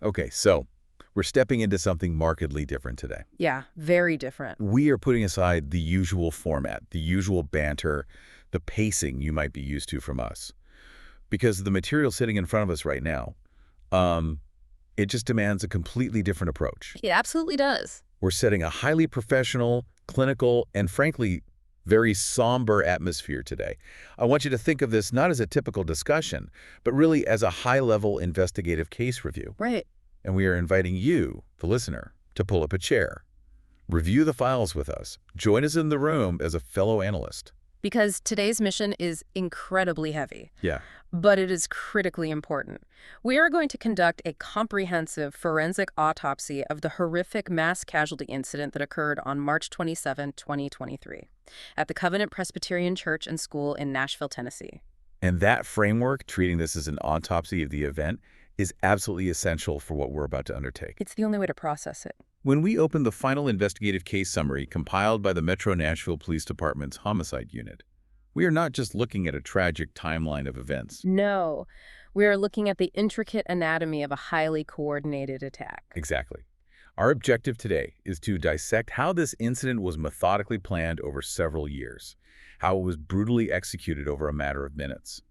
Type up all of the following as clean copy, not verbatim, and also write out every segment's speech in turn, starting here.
Okay, so we're stepping into something markedly different today. Yeah, very different. We are putting aside the usual format, the usual banter, the pacing you might be used to from us. Because the material sitting in front of us right now, um, it just demands a completely different approach. It absolutely does. We're setting a highly professional, clinical, and frankly, very somber atmosphere today. I want you to think of this not as a typical discussion, but really as a high-level investigative case review. Right. And we are inviting you, the listener, to pull up a chair. Review the files with us. Join us in the room as a fellow analyst. Because today's mission is incredibly heavy, Yeah. but it is critically important. We are going to conduct a comprehensive forensic autopsy of the horrific mass casualty incident that occurred on March 27, 2023, at the Covenant Presbyterian Church and School in Nashville, Tennessee. And that framework, treating this as an autopsy of the event, is absolutely essential for what we're about to undertake. It's the only way to process it. When we open the final investigative case summary compiled by the Metro Nashville Police Department's Homicide Unit, we are not just looking at a tragic timeline of events. No, we are looking at the intricate anatomy of a highly coordinated attack. Exactly. Our objective today is to dissect how this incident was methodically planned over several years, how it was brutally executed over a matter of minutes,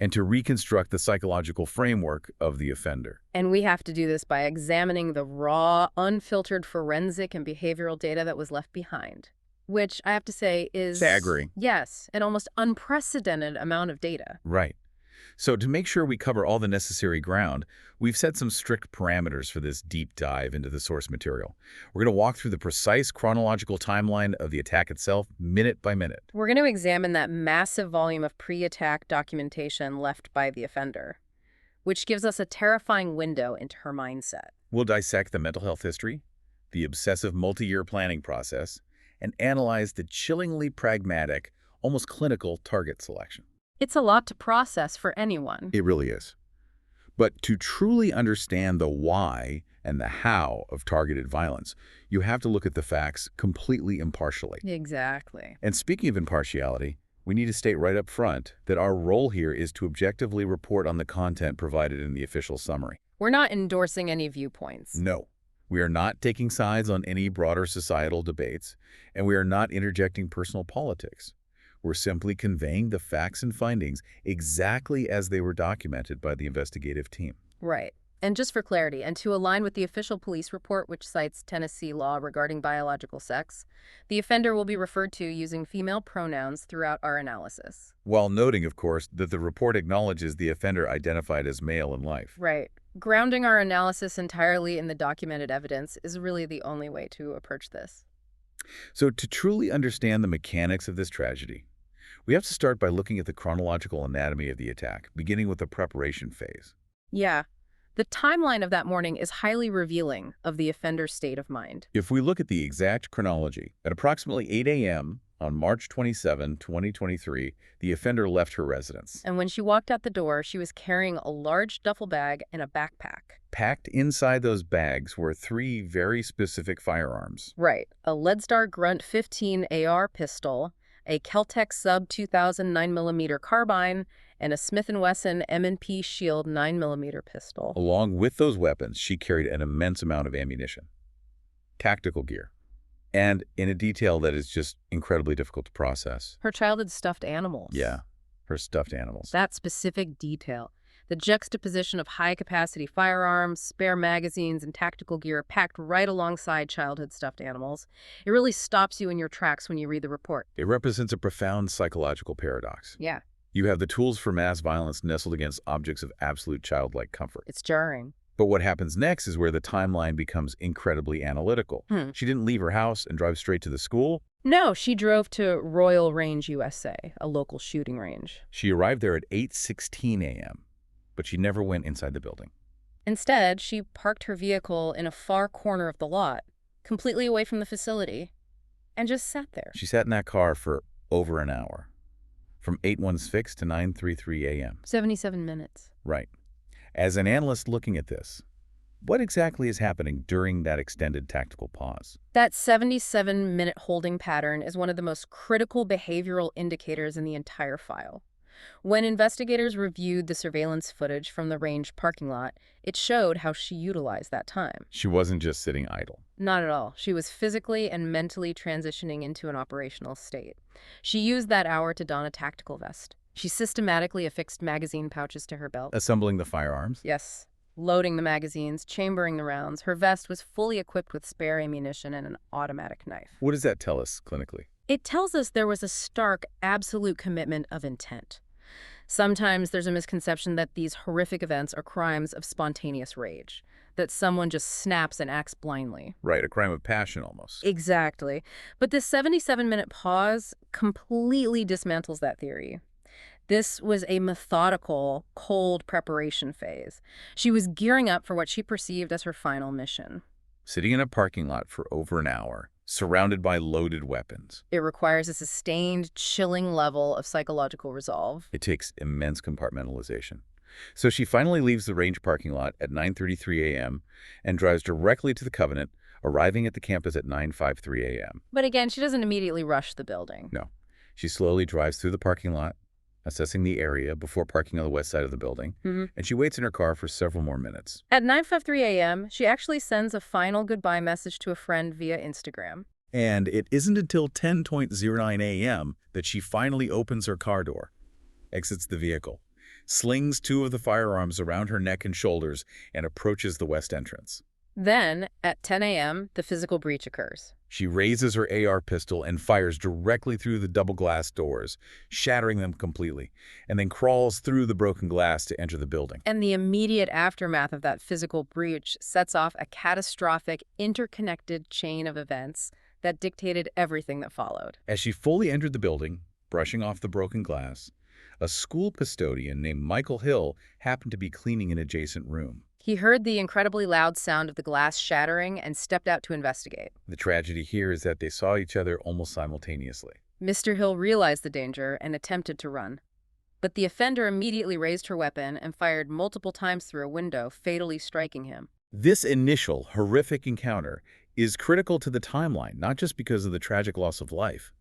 and to reconstruct the psychological framework of the offender. And we have to do this by examining the raw, unfiltered forensic and behavioral data that was left behind, which I have to say is... Staggering. Yes, an almost unprecedented amount of data. Right. So to make sure we cover all the necessary ground, we've set some strict parameters for this deep dive into the source material. We're going to walk through the precise chronological timeline of the attack itself, minute by minute. We're going to examine that massive volume of pre-attack documentation left by the offender, which gives us a terrifying window into her mindset. We'll dissect the mental health history, the obsessive multi-year planning process, and analyze the chillingly pragmatic, almost clinical target selection. It's a lot to process for anyone. It really is. But to truly understand the why and the how of targeted violence, you have to look at the facts completely impartially. Exactly. And speaking of impartiality, we need to state right up front that our role here is to objectively report on the content provided in the official summary. We're not endorsing any viewpoints. No, we are not taking sides on any broader societal debates, and we are not interjecting personal politics. We're simply conveying the facts and findings exactly as they were documented by the investigative team. Right. And just for clarity, and to align with the official police report, which cites Tennessee law regarding biological sex, the offender will be referred to using female pronouns throughout our analysis. While noting, of course, that the report acknowledges the offender identified as male in life. Right. Grounding our analysis entirely in the documented evidence is really the only way to approach this. So to truly understand the mechanics of this tragedy, we have to start by looking at the chronological anatomy of the attack, beginning with the preparation phase. Yeah. The timeline of that morning is highly revealing of the offender's state of mind. If we look at the exact chronology, at approximately 8 a.m. on March 27, 2023, the offender left her residence. And when she walked out the door, she was carrying a large duffel bag and a backpack. Packed inside those bags were 3 very specific firearms. Right. A Leadstar Grunt 15 AR pistol, a Keltec Sub 2000 9mm carbine, and a Smith & Wesson M&P Shield 9mm pistol. Along with those weapons, she carried an immense amount of ammunition, tactical gear, and in a detail that is just incredibly difficult to process. Her childhood stuffed animals. Yeah, her stuffed animals. That specific detail. The juxtaposition of high-capacity firearms, spare magazines, and tactical gear packed right alongside childhood stuffed animals. It really stops you in your tracks when you read the report. It represents a profound psychological paradox. Yeah. You have the tools for mass violence nestled against objects of absolute childlike comfort. It's jarring. But what happens next is where the timeline becomes incredibly analytical. She didn't leave her house and drive straight to the school. No, she drove to Royal Range, USA, a local shooting range. She arrived there at 8:16 a.m., but she never went inside the building. Instead, she parked her vehicle in a far corner of the lot, completely away from the facility, and just sat there. She sat in that car for over an hour, from 8:16 to 9:33 a.m. 77 minutes. Right. As an analyst looking at this, what exactly is happening during that extended tactical pause? That 77-minute holding pattern is one of the most critical behavioral indicators in the entire file. When investigators reviewed the surveillance footage from the range parking lot, it showed how she utilized that time. She wasn't just sitting idle. Not at all. She was physically and mentally transitioning into an operational state. She used that hour to don a tactical vest. She systematically affixed magazine pouches to her belt. Assembling the firearms? Yes. Loading the magazines, chambering the rounds. Her vest was fully equipped with spare ammunition and an automatic knife. What does that tell us clinically? It tells us there was a stark, absolute commitment of intent. Sometimes there's a misconception that these horrific events are crimes of spontaneous rage, that someone just snaps and acts blindly. Right, a crime of passion almost. Exactly. But this 77-minute pause completely dismantles that theory. This was a methodical, cold preparation phase. She was gearing up for what she perceived as her final mission. Sitting in a parking lot for over an hour, surrounded by loaded weapons. It requires a sustained, chilling level of psychological resolve. It takes immense compartmentalization. So she finally leaves the range parking lot at 9:33 a.m. and drives directly to the Covenant, arriving at the campus at 9:53 a.m. But again, she doesn't immediately rush the building. No. She slowly drives through the parking lot, assessing the area before parking on the west side of the building, and she waits in her car for several more minutes. At 9:53 a.m., she actually sends a final goodbye message to a friend via Instagram. And it isn't until 10:09 a.m. that she finally opens her car door, exits the vehicle, slings two of the firearms around her neck and shoulders, and approaches the west entrance. Then, at 10 a.m., the physical breach occurs. She raises her AR pistol and fires directly through the double glass doors, shattering them completely, and then crawls through the broken glass to enter the building. And the immediate aftermath of that physical breach sets off a catastrophic, interconnected chain of events that dictated everything that followed. As she fully entered the building, brushing off the broken glass, a school custodian named Michael Hill happened to be cleaning an adjacent room. He heard the incredibly loud sound of the glass shattering and stepped out to investigate. The tragedy here is that they saw each other almost simultaneously. Mr. Hill realized the danger and attempted to run. But the offender immediately raised her weapon and fired multiple times through a window, fatally striking him. This initial horrific encounter is critical to the timeline, not just because of the tragic loss of life,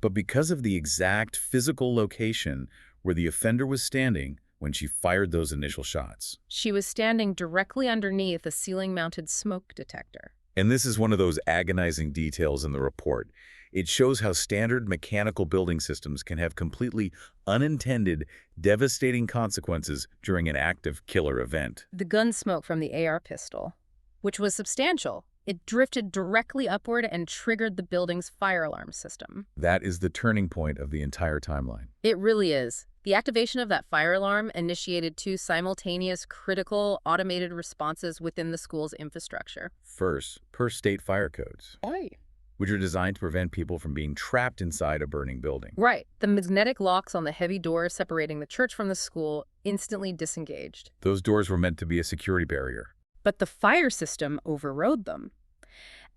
but because of the exact physical location where the offender was standing when she fired those initial shots. She was standing directly underneath a ceiling-mounted smoke detector. And this is one of those agonizing details in the report. It shows how standard mechanical building systems can have completely unintended, devastating consequences during an active killer event. The gun smoke from the AR pistol, which was substantial, it drifted directly upward and triggered the building's fire alarm system. That is the turning point of the entire timeline. It really is. The activation of that fire alarm initiated two simultaneous, critical, automated responses within the school's infrastructure. First, per state fire codes, Right. which are designed to prevent people from being trapped inside a burning building. Right. The magnetic locks on the heavy doors separating the church from the school instantly disengaged. Those doors were meant to be a security barrier. But the fire system overrode them.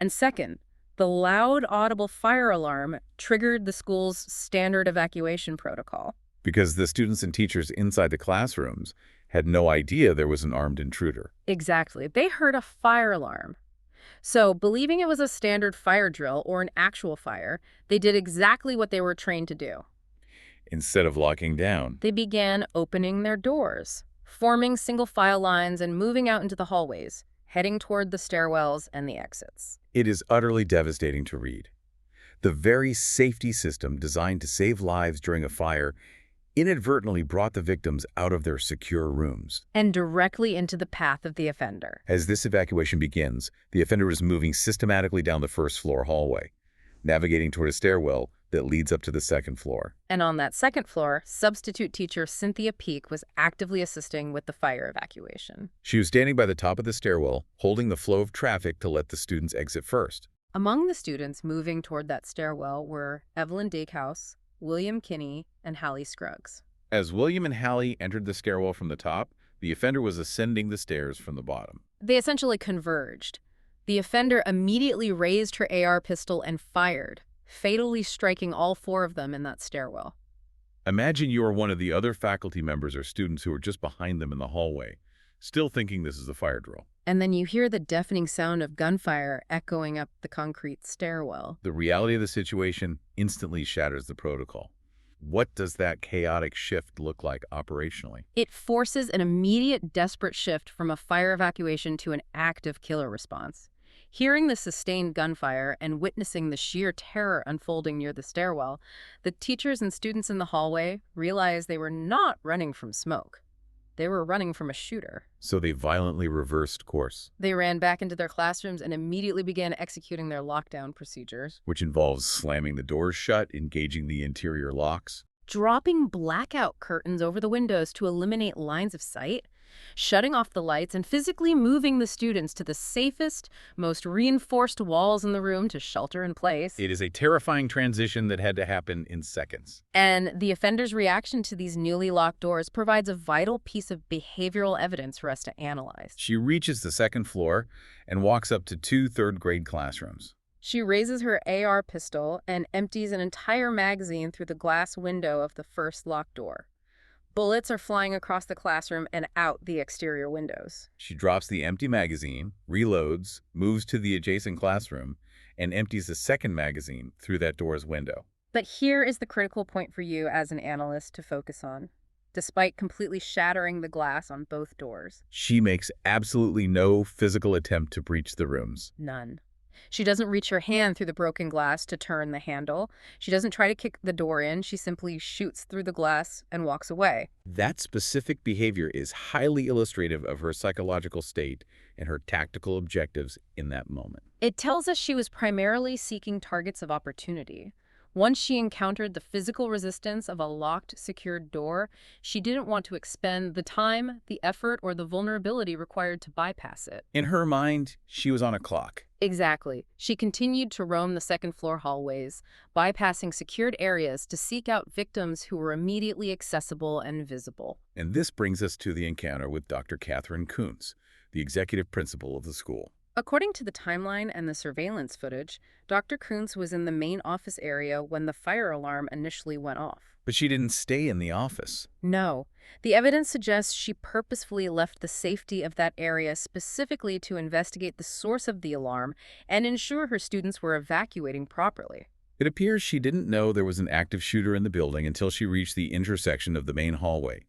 And second, the loud, audible fire alarm triggered the school's standard evacuation protocol. Because the students and teachers inside the classrooms had no idea there was an armed intruder. Exactly. They heard a fire alarm. So, believing it was a standard fire drill or an actual fire, they did exactly what they were trained to do. Instead of locking down, They began opening their doors, forming single file lines and moving out into the hallways, heading toward the stairwells and the exits. it is utterly devastating to read. The very safety system designed to save lives during a fire inadvertently brought the victims out of their secure rooms. And directly into the path of the offender. As this evacuation begins, the offender is moving systematically down the first-floor hallway, navigating toward a stairwell that leads up to the second floor. And on that second floor, substitute teacher Cynthia Peak was actively assisting with the fire evacuation. She was standing by the top of the stairwell, holding the flow of traffic to let the students exit first. Among the students moving toward that stairwell were Evelyn Dakehouse, William Kinney, and Hallie Scruggs. As William and Hallie entered the stairwell from the top, the offender was ascending the stairs from the bottom. They essentially converged. The offender immediately raised her AR pistol and fired, fatally striking all four of them in that stairwell. Imagine you are one of the other faculty members or students who are just behind them in the hallway, still thinking this is a fire drill. And then you hear the deafening sound of gunfire echoing up the concrete stairwell. The reality of the situation instantly shatters the protocol. What does that chaotic shift look like operationally? It forces an immediate, desperate shift from a fire evacuation to an active killer response. Hearing the sustained gunfire and witnessing the sheer terror unfolding near the stairwell, the teachers and students in the hallway realized they were not running from smoke. They were running from a shooter. So they violently reversed course, They ran back into their classrooms and immediately began executing their lockdown procedures, which involves slamming the doors shut, engaging the interior locks. dropping blackout curtains over the windows to eliminate lines of sight, shutting off the lights, and physically moving the students to the safest, most reinforced walls in the room to shelter in place. It is a terrifying transition that had to happen in seconds. And the offender's reaction to these newly locked doors provides a vital piece of behavioral evidence for us to analyze. She reaches the second floor and walks up to two third-grade classrooms. She raises her AR pistol and empties an entire magazine through the glass window of the first locked door. Bullets are flying across the classroom and out the exterior windows. She drops the empty magazine, reloads, moves to the adjacent classroom, and empties the second magazine through that door's window. But here is the critical point for you as an analyst to focus on. Despite completely shattering the glass on both doors, She makes absolutely no physical attempt to breach the rooms. none. She doesn't reach her hand through the broken glass to turn the handle. She doesn't try to kick the door in. She simply shoots through the glass and walks away. That specific behavior is highly illustrative of her psychological state and her tactical objectives in that moment. It tells us she was primarily seeking targets of opportunity. Once she encountered the physical resistance of a locked, secured door, she didn't want to expend the time, the effort, or the vulnerability required to bypass it. In her mind, she was on a clock. Exactly. She continued to roam the second-floor hallways, bypassing secured areas to seek out victims who were immediately accessible and visible. And this brings us to the encounter with Dr. Catherine Kuntz, the executive principal of the school. According to the timeline and the surveillance footage, Dr. Kuntz was in the main office area when the fire alarm initially went off. But she didn't stay in the office. No. The evidence suggests she purposefully left the safety of that area specifically to investigate the source of the alarm and ensure her students were evacuating properly. It appears she didn't know there was an active shooter in the building until she reached the intersection of the main hallway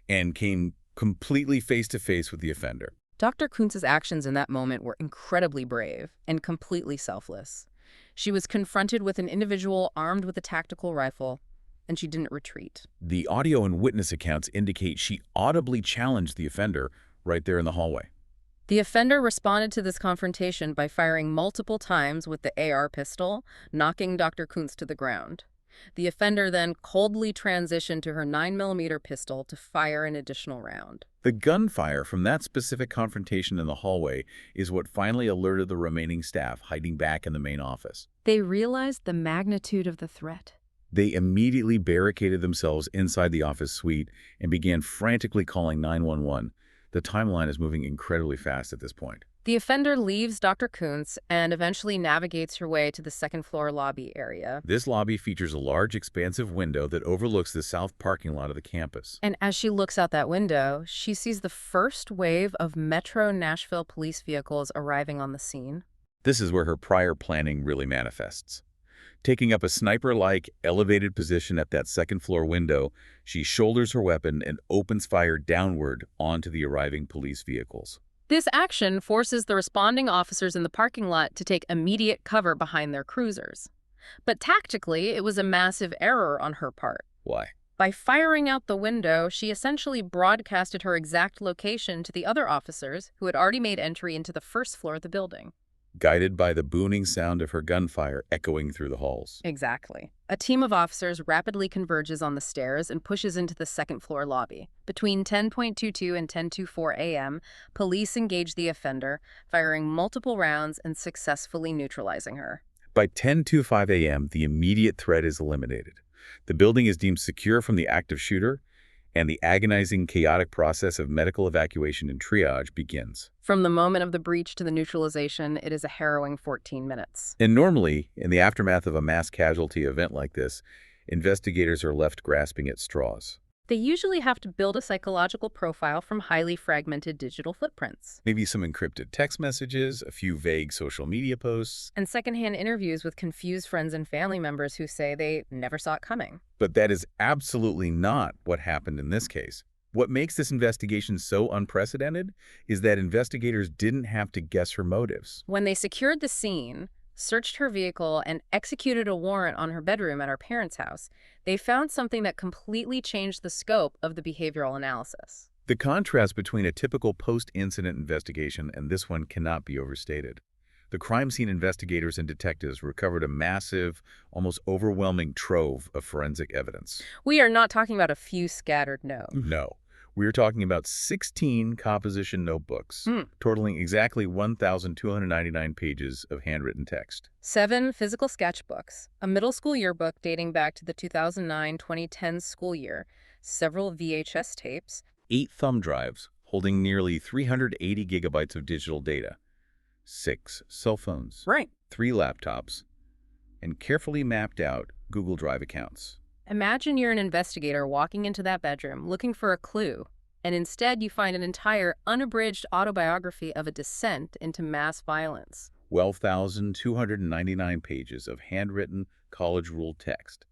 and came completely face-to-face with the offender. Dr. Kuntz's actions in that moment were incredibly brave and completely selfless. She was confronted with an individual armed with a tactical rifle, and she didn't retreat. The audio and witness accounts indicate she audibly challenged the offender right there in the hallway. The offender responded to this confrontation by firing multiple times with the AR pistol, knocking Dr. Kuntz to the ground. The offender then coldly transitioned to her 9mm pistol to fire an additional round. The gunfire from that specific confrontation in the hallway is what finally alerted the remaining staff hiding back in the main office. They realized the magnitude of the threat. They immediately barricaded themselves inside the office suite and began frantically calling 911. The timeline is moving incredibly fast at this point. The offender leaves Dr. Kuntz and eventually navigates her way to the second-floor lobby area. This lobby features a large, expansive window that overlooks the south parking lot of the campus. And as she looks out that window, she sees the first wave of Metro Nashville police vehicles arriving on the scene. This is where her prior planning really manifests. Taking up a sniper-like, elevated position at that second-floor window, she shoulders her weapon and opens fire downward onto the arriving police vehicles. This action forces the responding officers in the parking lot to take immediate cover behind their cruisers. But tactically, it was a massive error on her part. Why? By firing out the window, she essentially broadcasted her exact location to the other officers who had already made entry into the first floor of the building. Guided by the booming sound of her gunfire echoing through the halls. Exactly. A team of officers rapidly converges on the stairs and pushes into the second-floor lobby. Between 10:22 and 10:24 a.m., police engage the offender, firing multiple rounds and successfully neutralizing her. By 10:25 a.m., the immediate threat is eliminated. The building is deemed secure from the active shooter, and the agonizing, chaotic process of medical evacuation and triage begins. From the moment of the breach to the neutralization, it is a harrowing 14 minutes. And normally, in the aftermath of a mass casualty event like this, investigators are left grasping at straws. They usually have to build a psychological profile from highly fragmented digital footprints. Maybe some encrypted text messages, a few vague social media posts. And secondhand interviews with confused friends and family members who say they never saw it coming. But that is absolutely not what happened in this case. What makes this investigation so unprecedented is that investigators didn't have to guess her motives. When they secured the scene, searched her vehicle, and executed a warrant on her bedroom at her parents' house, they found something that completely changed the scope of the behavioral analysis. The contrast between a typical post-incident investigation and this one cannot be overstated. The crime scene investigators and detectives recovered a massive, almost overwhelming trove of forensic evidence. We are not talking about a few scattered notes. No. We are talking about 16 composition notebooks, Hmm. totaling exactly 1,299 pages of handwritten text. 7 physical sketchbooks, a middle school yearbook dating back to the 2009-2010 school year, several VHS tapes, 8 thumb drives holding nearly 380 gigabytes of digital data, 6 cell phones, right. 3 laptops, and carefully mapped out Google Drive accounts. Imagine you're an investigator walking into that bedroom looking for a clue, and instead you find an entire unabridged autobiography of a descent into mass violence. 12,299 pages of handwritten, college-ruled text.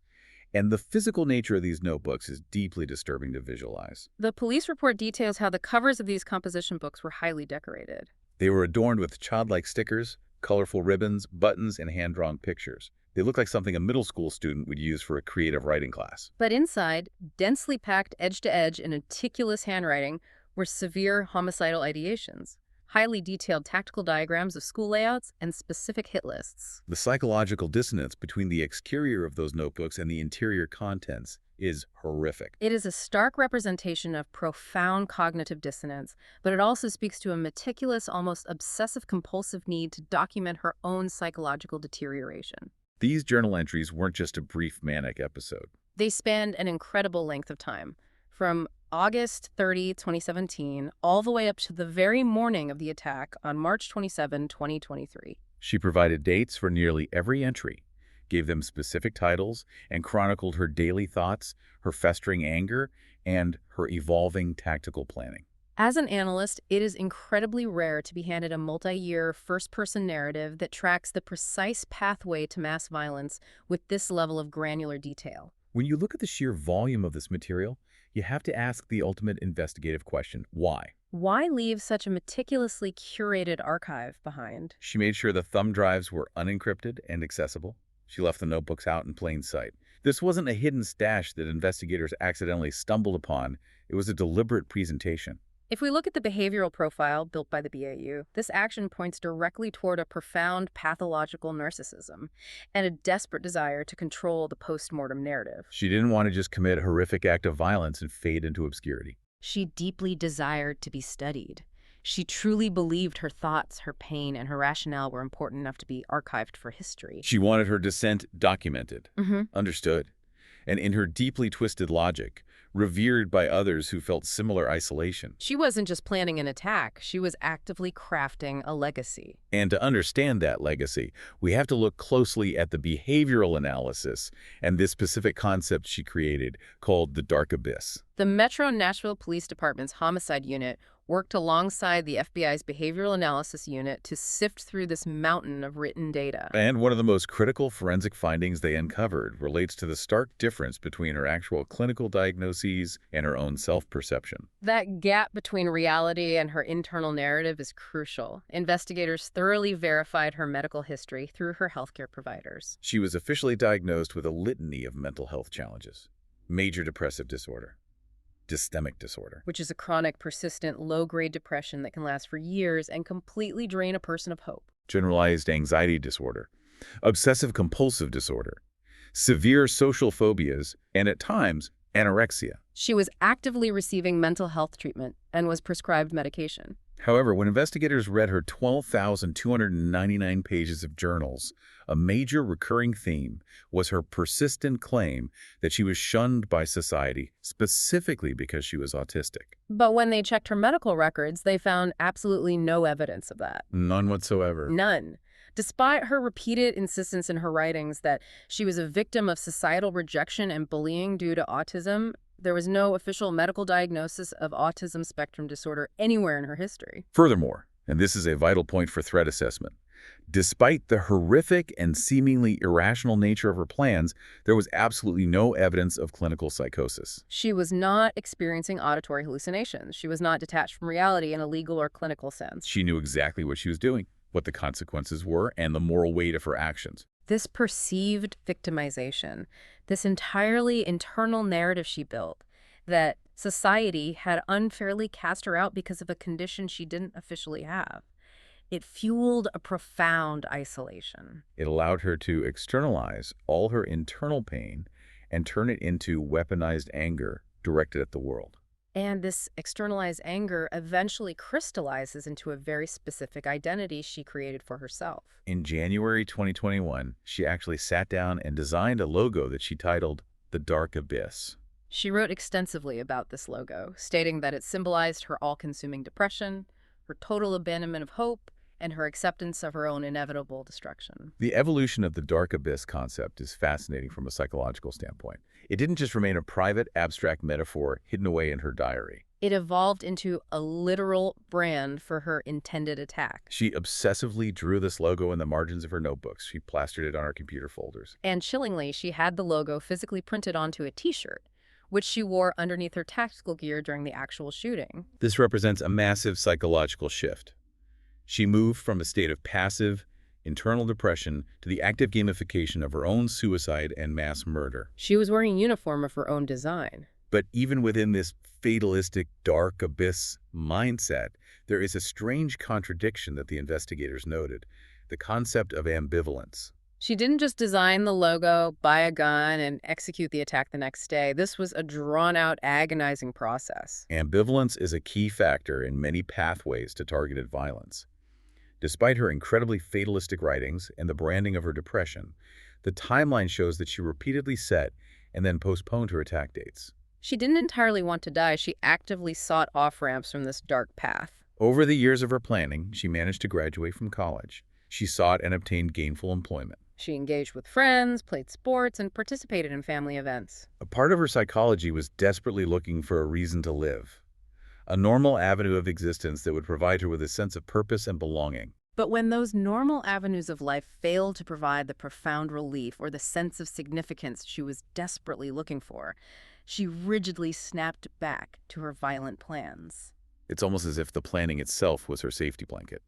And the physical nature of these notebooks is deeply disturbing to visualize. The police report details how the covers of these composition books were highly decorated. They were adorned with childlike stickers, colorful ribbons, buttons, and hand-drawn pictures. They look like something a middle school student would use for a creative writing class. But inside, densely packed edge-to-edge in meticulous handwriting, were severe homicidal ideations, highly detailed tactical diagrams of school layouts, and specific hit lists. The psychological dissonance between the exterior of those notebooks and the interior contents is horrific. It is a stark representation of profound cognitive dissonance, but it also speaks to a meticulous, almost obsessive-compulsive need to document her own psychological deterioration. These journal entries weren't just a brief manic episode. They spanned an incredible length of time, from August 30, 2017, all the way up to the very morning of the attack on March 27, 2023. She provided dates for nearly every entry, gave them specific titles, and chronicled her daily thoughts, her festering anger, and her evolving tactical planning. As an analyst, it is incredibly rare to be handed a multi-year, first-person narrative that tracks the precise pathway to mass violence with this level of granular detail. When you look at the sheer volume of this material, you have to ask the ultimate investigative question: why? Why leave such a meticulously curated archive behind? She made sure the thumb drives were unencrypted and accessible. She left the notebooks out in plain sight. This wasn't a hidden stash that investigators accidentally stumbled upon. It was a deliberate presentation. If we look at the behavioral profile built by the BAU, this action points directly toward a profound pathological narcissism and a desperate desire to control the post-mortem narrative. She didn't want to just commit a horrific act of violence and fade into obscurity. She deeply desired to be studied. She truly believed her thoughts, her pain, and her rationale were important enough to be archived for history. She wanted her dissent documented, Mm-hmm. understood, and in her deeply twisted logic, revered by others who felt similar isolation. She wasn't just planning an attack, she was actively crafting a legacy. And to understand that legacy, we have to look closely at the behavioral analysis and this specific concept she created called the dark abyss. The Metro Nashville Police Department's Homicide Unit worked alongside the FBI's Behavioral Analysis Unit to sift through this mountain of written data. And one of the most critical forensic findings they uncovered relates to the stark difference between her actual clinical diagnoses and her own self-perception. That gap between reality and her internal narrative is crucial. Investigators thoroughly verified her medical history through her healthcare providers. She was officially diagnosed with a litany of mental health challenges: major depressive disorder, dystemic disorder, Which is a chronic, persistent, low-grade depression that can last for years and completely drain a person of hope. generalized anxiety disorder, obsessive-compulsive disorder, severe social phobias, and at times, anorexia. She was actively receiving mental health treatment and was prescribed medication. However, when investigators read her 12,299 pages of journals, a major recurring theme was her persistent claim that she was shunned by society specifically because she was autistic. But when they checked her medical records, they found absolutely no evidence of that. None whatsoever. None. Despite her repeated insistence in her writings that she was a victim of societal rejection and bullying due to autism, There was no official medical diagnosis of autism spectrum disorder anywhere in her history. Furthermore, and this is a vital point for threat assessment, despite the horrific and seemingly irrational nature of her plans, there was absolutely no evidence of clinical psychosis. She was not experiencing auditory hallucinations. She was not detached from reality in a legal or clinical sense. She knew exactly what she was doing, what the consequences were, and the moral weight of her actions. This perceived victimization, this entirely internal narrative she built, that society had unfairly cast her out because of a condition she didn't officially have. It fueled a profound isolation. It allowed her to externalize all her internal pain and turn it into weaponized anger directed at the world. And this externalized anger eventually crystallizes into a very specific identity she created for herself. In January 2021, she actually sat down and designed a logo that she titled The Dark Abyss. She wrote extensively about this logo, stating that it symbolized her all-consuming depression, her total abandonment of hope, and her acceptance of her own inevitable destruction. The evolution of the dark abyss concept is fascinating from a psychological standpoint. It didn't just remain a private, abstract metaphor hidden away in her diary. It evolved into a literal brand for her intended attack. She obsessively drew this logo in the margins of her notebooks. She plastered it on her computer folders. And chillingly, she had the logo physically printed onto a t-shirt, which she wore underneath her tactical gear during the actual shooting. This represents a massive psychological shift. She moved from a state of passive, internal depression to the active gamification of her own suicide and mass murder. She was wearing a uniform of her own design. But even within this fatalistic dark abyss mindset, there is a strange contradiction that the investigators noted, the concept of ambivalence. She didn't just design the logo, buy a gun, and execute the attack the next day. This was a drawn-out, agonizing process. Ambivalence is a key factor in many pathways to targeted violence. Despite her incredibly fatalistic writings and the branding of her depression, the timeline shows that she repeatedly set and then postponed her attack dates. She didn't entirely want to die. She actively sought off-ramps from this dark path. Over the years of her planning, she managed to graduate from college. She sought and obtained gainful employment. She engaged with friends, played sports, and participated in family events. A part of her psychology was desperately looking for a reason to live, a normal avenue of existence that would provide her with a sense of purpose and belonging. But when those normal avenues of life failed to provide the profound relief or the sense of significance she was desperately looking for, she rigidly snapped back to her violent plans. It's almost as if the planning itself was her safety blanket,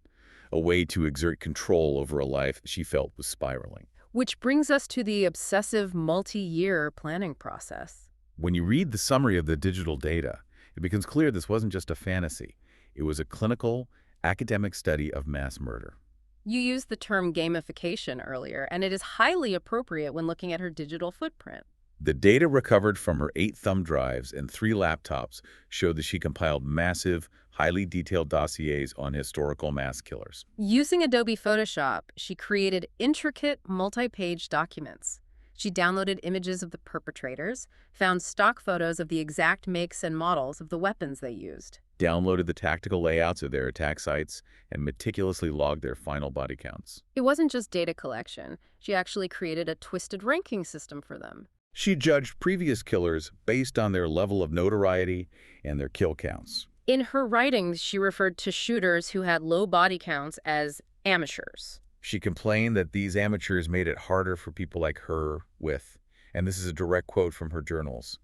a way to exert control over a life she felt was spiraling. Which brings us to the obsessive multi-year planning process. When you read the summary of the digital data, it becomes clear this wasn't just a fantasy. It was a clinical, academic study of mass murder. You used the term gamification earlier, and it is highly appropriate when looking at her digital footprint. The data recovered from her 8 thumb drives and 3 laptops showed that she compiled massive, highly detailed dossiers on historical mass killers. Using Adobe Photoshop, she created intricate, multi-page documents. She downloaded images of the perpetrators, found stock photos of the exact makes and models of the weapons they used, Downloaded the tactical layouts of their attack sites, and meticulously logged their final body counts. It wasn't just data collection. She actually created a twisted ranking system for them. She judged previous killers based on their level of notoriety and their kill counts. In her writings, she referred to shooters who had low body counts as amateurs. She complained that these amateurs made it harder for people like her with, and this is a direct quote from her journals,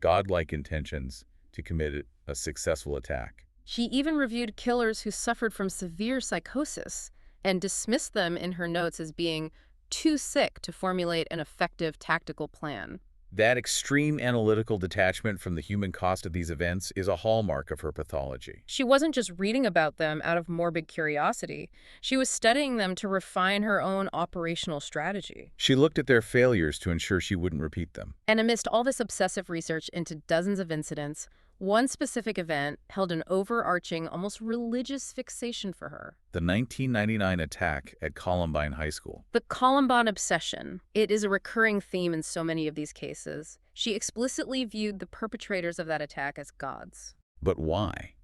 godlike intentions to commit a successful attack. She even reviewed killers who suffered from severe psychosis and dismissed them in her notes as being too sick to formulate an effective tactical plan. That extreme analytical detachment from the human cost of these events is a hallmark of her pathology. She wasn't just reading about them out of morbid curiosity. She was studying them to refine her own operational strategy. She looked at their failures to ensure she wouldn't repeat them. And amidst all this obsessive research into dozens of incidents, one specific event held an overarching, almost religious fixation for her. The 1999 attack at Columbine High School. The Columbine obsession. It is a recurring theme in so many of these cases. She explicitly viewed the perpetrators of that attack as gods. But why?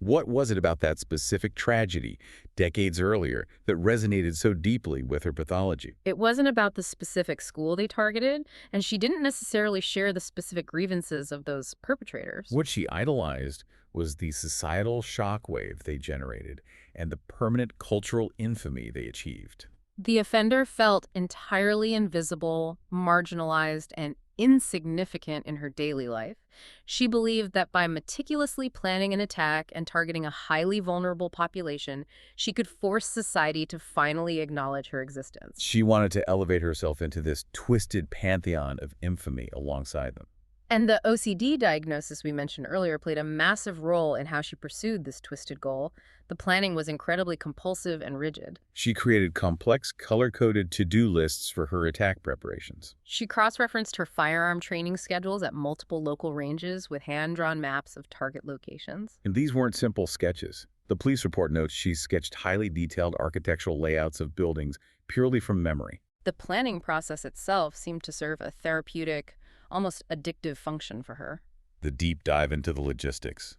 What was it about that specific tragedy, decades earlier, that resonated so deeply with her pathology? It wasn't about the specific school they targeted, and she didn't necessarily share the specific grievances of those perpetrators. What she idolized was the societal shockwave they generated and the permanent cultural infamy they achieved. The offender felt entirely invisible, marginalized, and insignificant in her daily life. She believed that by meticulously planning an attack and targeting a highly vulnerable population, she could force society to finally acknowledge her existence. She wanted to elevate herself into this twisted pantheon of infamy alongside them. And the OCD diagnosis we mentioned earlier played a massive role in how she pursued this twisted goal. The planning was incredibly compulsive and rigid. She created complex, color-coded to-do lists for her attack preparations. She cross-referenced her firearm training schedules at multiple local ranges with hand-drawn maps of target locations. And these weren't simple sketches. The police report notes she sketched highly detailed architectural layouts of buildings purely from memory. The planning process itself seemed to serve a therapeutic, almost addictive function for her. The deep dive into the logistics,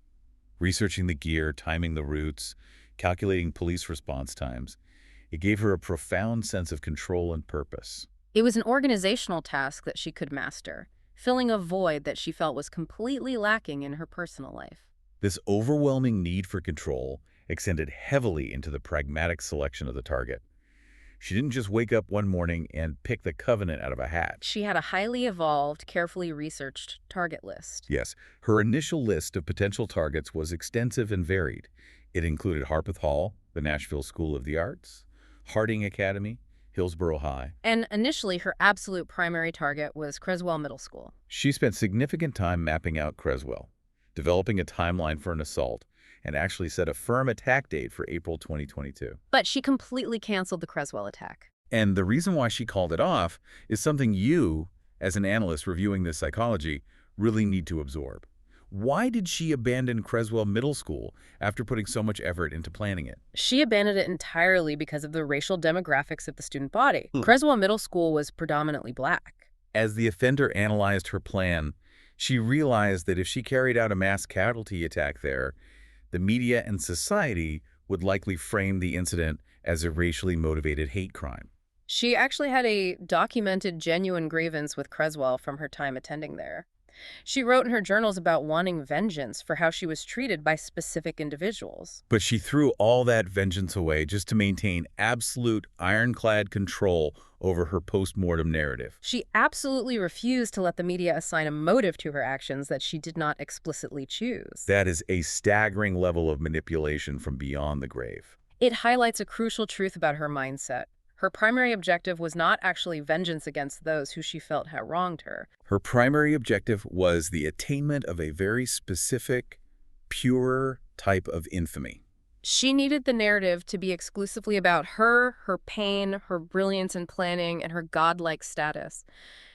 researching the gear, timing the routes, calculating police response times, it gave her a profound sense of control and purpose. It was an organizational task that she could master, filling a void that she felt was completely lacking in her personal life. This overwhelming need for control extended heavily into the pragmatic selection of the target. She didn't just wake up one morning and pick the Covenant out of a hat. She had a highly evolved, carefully researched target list. Yes, her initial list of potential targets was extensive and varied. It included Harpeth Hall, the Nashville School of the Arts, Harding Academy, Hillsborough High. And initially, her absolute primary target was Creswell Middle School. She spent significant time mapping out Creswell, developing a timeline for an assault, and actually set a firm attack date for April 2022. But she completely canceled the Creswell attack. And the reason why she called it off is something you, as an analyst reviewing this psychology, really need to absorb. Why did she abandon Creswell Middle School after putting so much effort into planning it? She abandoned it entirely because of the racial demographics of the student body. Creswell Middle School was predominantly black. As the offender analyzed her plan, she realized that if she carried out a mass casualty attack there, the media and society would likely frame the incident as a racially motivated hate crime. She actually had a documented genuine grievance with Creswell from her time attending there. She wrote in her journals about wanting vengeance for how she was treated by specific individuals. But she threw all that vengeance away just to maintain absolute ironclad control over her post-mortem narrative. She absolutely refused to let the media assign a motive to her actions that she did not explicitly choose. That is a staggering level of manipulation from beyond the grave. It highlights a crucial truth about her mindset. Her primary objective was not actually vengeance against those who she felt had wronged her. Her primary objective was the attainment of a very specific, pure type of infamy. She needed the narrative to be exclusively about her pain, her brilliance in planning, and her godlike status.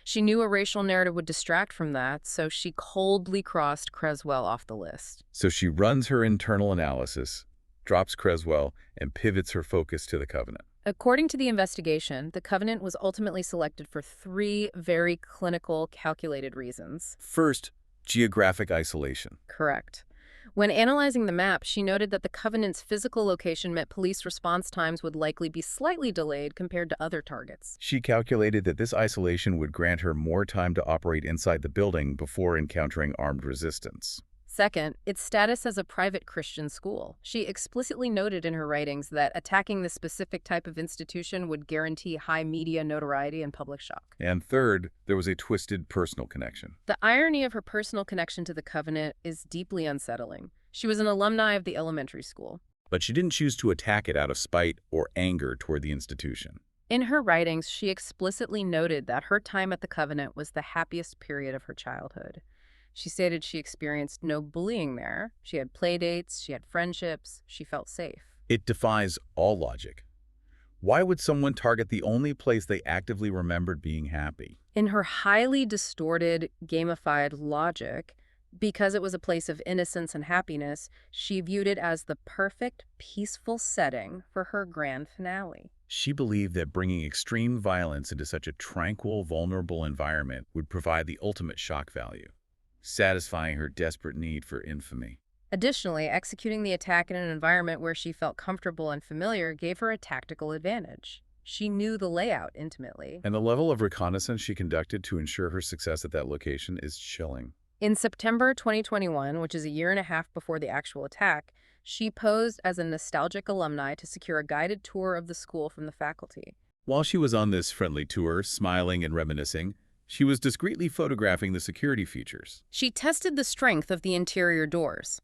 She knew a racial narrative would distract from that, so she coldly crossed Creswell off the list. So she runs her internal analysis, drops Creswell, and pivots her focus to the Covenant. According to the investigation, the Covenant was ultimately selected for 3 very clinical, calculated reasons. First, geographic isolation. Correct. When analyzing the map, she noted that the Covenant's physical location meant police response times would likely be slightly delayed compared to other targets. She calculated that this isolation would grant her more time to operate inside the building before encountering armed resistance. Second, its status as a private Christian school. She explicitly noted in her writings that attacking this specific type of institution would guarantee high media notoriety and public shock. And third, there was a twisted personal connection. The irony of her personal connection to the Covenant is deeply unsettling. She was an alumni of the elementary school. But she didn't choose to attack it out of spite or anger toward the institution. In her writings, she explicitly noted that her time at the Covenant was the happiest period of her childhood. She stated she experienced no bullying there. She had play dates, she had friendships, she felt safe. It defies all logic. Why would someone target the only place they actively remembered being happy? In her highly distorted, gamified logic, because it was a place of innocence and happiness, she viewed it as the perfect, peaceful setting for her grand finale. She believed that bringing extreme violence into such a tranquil, vulnerable environment would provide the ultimate shock value, satisfying her desperate need for infamy. Additionally, executing the attack in an environment where she felt comfortable and familiar gave her a tactical advantage. She knew the layout intimately. And the level of reconnaissance she conducted to ensure her success at that location is chilling. In September 2021, which is a year and a half before the actual attack, she posed as a nostalgic alumni to secure a guided tour of the school from the faculty. While she was on this friendly tour, smiling and reminiscing, she was discreetly photographing the security features. She tested the strength of the interior doors,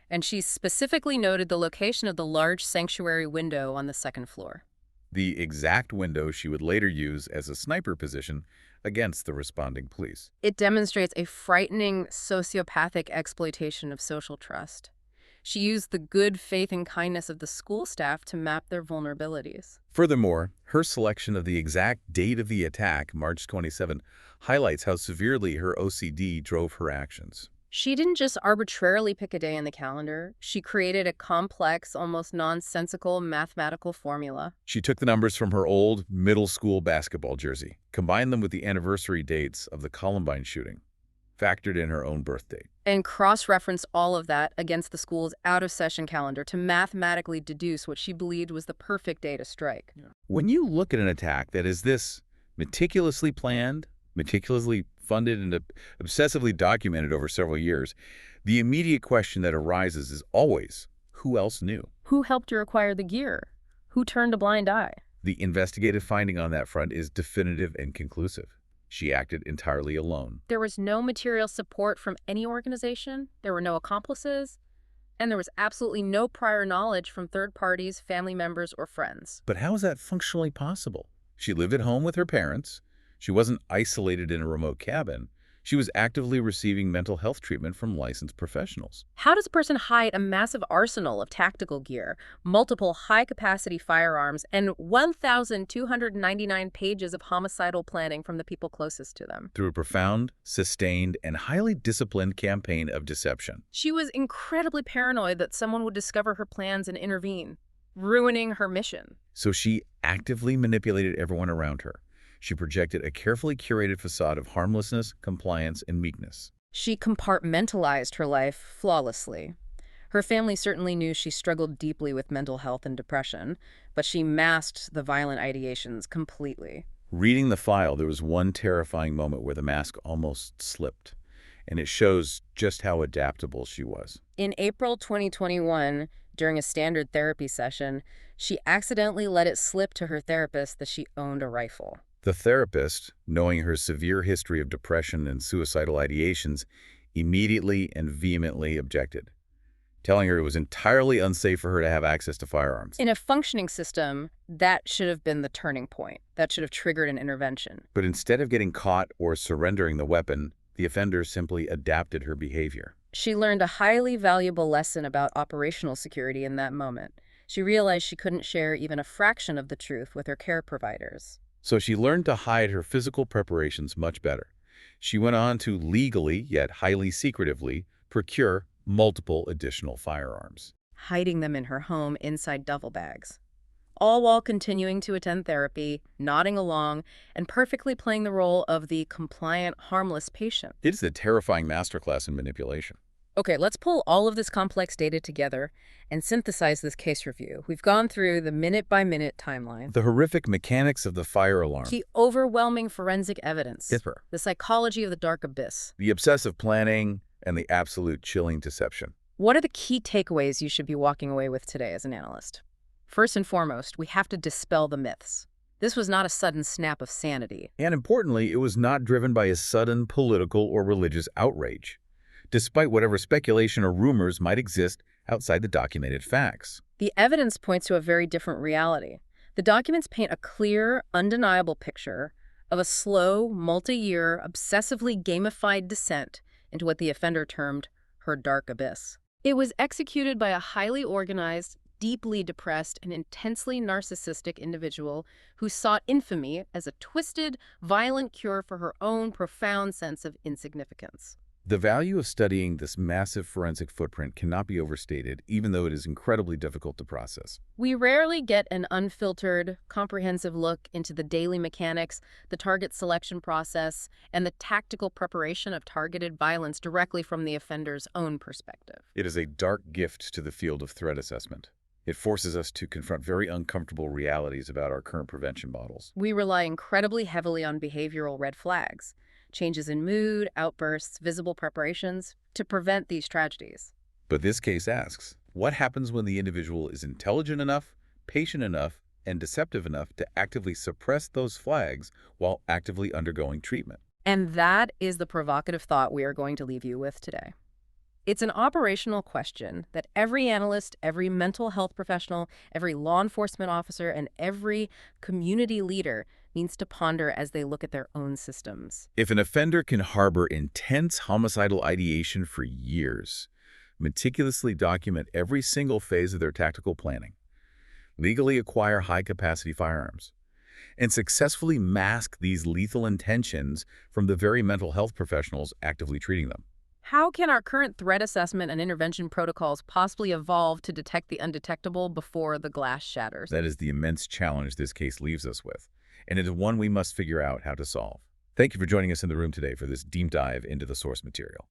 and she specifically noted the location of the large sanctuary window on the second floor. The exact window she would later use as a sniper position against the responding police. It demonstrates a frightening sociopathic exploitation of social trust. She used the good faith and kindness of the school staff to map their vulnerabilities. Furthermore, her selection of the exact date of the attack, March 27, highlights how severely her OCD drove her actions. She didn't just arbitrarily pick a day in the calendar. She created a complex, almost nonsensical mathematical formula. She took the numbers from her old middle school basketball jersey, combined them with the anniversary dates of the Columbine shooting, factored in her own birth date, And cross-referenced all of that against the school's out-of-session calendar to mathematically deduce what she believed was the perfect day to strike. When you look at an attack that is this meticulously planned, meticulously funded, and obsessively documented over several years, the immediate question that arises is always, who else knew? Who helped her acquire the gear? Who turned a blind eye? The investigative finding on that front is definitive and conclusive. She acted entirely alone. There was no material support from any organization, there were no accomplices, and there was absolutely no prior knowledge from third parties, family members, or friends. But how is that functionally possible? She lived at home with her parents. She wasn't isolated in a remote cabin. She was actively receiving mental health treatment from licensed professionals. How does a person hide a massive arsenal of tactical gear, multiple high-capacity firearms, and 1,299 pages of homicidal planning from the people closest to them? Through a profound, sustained, and highly disciplined campaign of deception. She was incredibly paranoid that someone would discover her plans and intervene, ruining her mission. So she actively manipulated everyone around her. She projected a carefully curated facade of harmlessness, compliance, and meekness. She compartmentalized her life flawlessly. Her family certainly knew she struggled deeply with mental health and depression, but she masked the violent ideations completely. Reading the file, there was one terrifying moment where the mask almost slipped, and it shows just how adaptable she was. In April 2021, during a standard therapy session, she accidentally let it slip to her therapist that she owned a rifle. The therapist, knowing her severe history of depression and suicidal ideations, immediately and vehemently objected, telling her it was entirely unsafe for her to have access to firearms. In a functioning system, that should have been the turning point. That should have triggered an intervention. But instead of getting caught or surrendering the weapon, the offender simply adapted her behavior. She learned a highly valuable lesson about operational security in that moment. She realized she couldn't share even a fraction of the truth with her care providers. So she learned to hide her physical preparations much better. She went on to legally, yet highly secretively, procure multiple additional firearms. Hiding them in her home inside duffel bags. All while continuing to attend therapy, nodding along, and perfectly playing the role of the compliant, harmless patient. It is a terrifying masterclass in manipulation. Okay, let's pull all of this complex data together and synthesize this case review. We've gone through the minute-by-minute timeline, The horrific mechanics of the fire alarm, the overwhelming forensic evidence, Dipper, the psychology of the dark abyss. the obsessive planning, and the absolute chilling deception. What are the key takeaways you should be walking away with today as an analyst? First and foremost, we have to dispel the myths. This was not a sudden snap of sanity. And importantly, it was not driven by a sudden political or religious outrage, despite whatever speculation or rumors might exist outside the documented facts. The evidence points to a very different reality. The documents paint a clear, undeniable picture of a slow, multi-year, obsessively gamified descent into what the offender termed her dark abyss. It was executed by a highly organized, deeply depressed, and intensely narcissistic individual who sought infamy as a twisted, violent cure for her own profound sense of insignificance. The value of studying this massive forensic footprint cannot be overstated, even though it is incredibly difficult to process. We rarely get an unfiltered, comprehensive look into the daily mechanics, the target selection process, and the tactical preparation of targeted violence directly from the offender's own perspective. It is a dark gift to the field of threat assessment. It forces us to confront very uncomfortable realities about our current prevention models. We rely incredibly heavily on behavioral red flags, changes in mood, outbursts, visible preparations, to prevent these tragedies. But this case asks, what happens when the individual is intelligent enough, patient enough, and deceptive enough to actively suppress those flags while actively undergoing treatment? And that is the provocative thought we are going to leave you with today. It's an operational question that every analyst, every mental health professional, every law enforcement officer, and every community leader needs to ponder as they look at their own systems. If an offender can harbor intense homicidal ideation for years, meticulously document every single phase of their tactical planning, legally acquire high-capacity firearms, and successfully mask these lethal intentions from the very mental health professionals actively treating them, How can our current threat assessment and intervention protocols possibly evolve to detect the undetectable before the glass shatters? that is the immense challenge this case leaves us with, and it is one we must figure out how to solve. Thank you for joining us in the room today for this deep dive into the source material.